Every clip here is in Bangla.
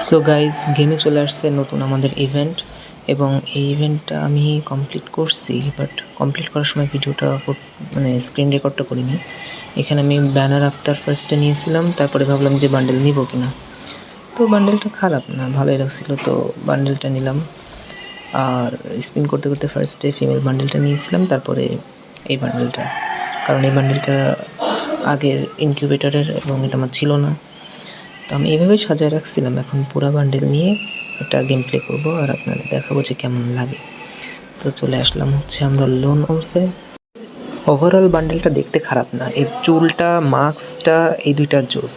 সো গাইজ, গেমে চলে আসছে নতুন আমাদের ইভেন্ট এবং এই ইভেন্টটা আমি কমপ্লিট করছি, বাট কমপ্লিট করার সময় ভিডিওটা মানে স্ক্রিন রেকর্ডটা করিনি। এখানে আমি ব্যানার আফতার ফার্স্টে নিয়েছিলাম, তারপরে ভাবলাম যে বান্ডেল নিব কিনা। তো বান্ডেলটা খারাপ না, ভালোই লাগছিলো, তো বান্ডেলটা নিলাম। আর স্পিন করতে করতে ফার্স্টে ফিমেল বান্ডেলটা নিয়েছিলাম, তারপরে এই বান্ডেলটা, কারণ এই বান্ডেলটা আগের ইনকিউবেটরের এবং এটা আমার ছিল না। তো আমি এইভাবে সাজায় রাখছিলাম। এখন পুরো বান্ডেল নিয়ে একটা গেম প্লে করবো আর আপনাদের দেখাবো যে কেমন লাগে। তো চলে আসলাম হচ্ছে আমরা লোন ওলফে। ওভারঅল বান্ডেলটা দেখতে খারাপ না, এর চুলটা, মাস্কটা, এই দুইটা জোস।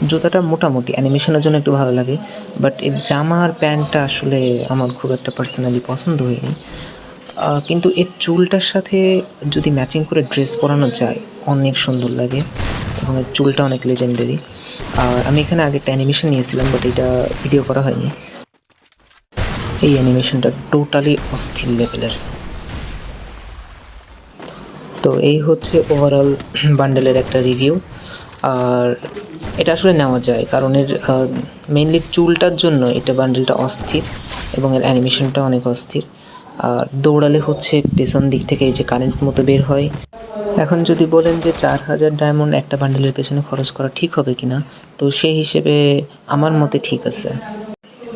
জুতাটা মোটামুটি অ্যানিমেশনের জন্য একটু ভালো লাগে, বাট এর জামা আর প্যান্টটা আসলে আমার খুব একটা পার্সোনালি পছন্দ হয়নি। কিন্তু এর চুলটার সাথে যদি ম্যাচিং করে ড্রেস পরানো যায় অনেক সুন্দর লাগে, এবং এর চুলটা অনেক লেজেন্ডারি। আর আমি এখানে আগে একটা অ্যানিমেশন নিয়েছিলাম, বাট এটা ভিডিও করা হয়নি। এই অ্যানিমেশনটা টোটালি অস্থির লেভেলের। তো এই হচ্ছে ওভারঅল বান্ডেলের একটা রিভিউ। আর এটা আসলে নেওয়া যায়, কারণ এর মেইনলি চুলটার জন্য এটা বান্ডেলটা অস্থির, এবং এর অ্যানিমেশনটা অনেক অস্থির। আর দৌড়ালে হচ্ছে পেছন দিক থেকে এই যে কারেন্ট মতো বের হয়। এখন যদি বলেন যে 4000 ডায়মন্ড একটা বান্ডেলের পেছনে খরচ করা ঠিক হবে কিনা, তো সেই হিসেবে আমার মতে ঠিক আছে।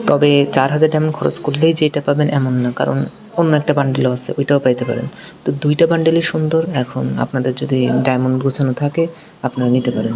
তবে 4000 ডায়মন্ড খরচ করলেই যে এটা পাবেন এমন না, কারণ অন্য একটা বান্ডেলও আছে, ওইটাও পাইতে পারেন। তো দুইটা বান্ডেলই সুন্দর। এখন আপনাদের যদি ডায়মন্ড গোছানো থাকে আপনারা নিতে পারেন।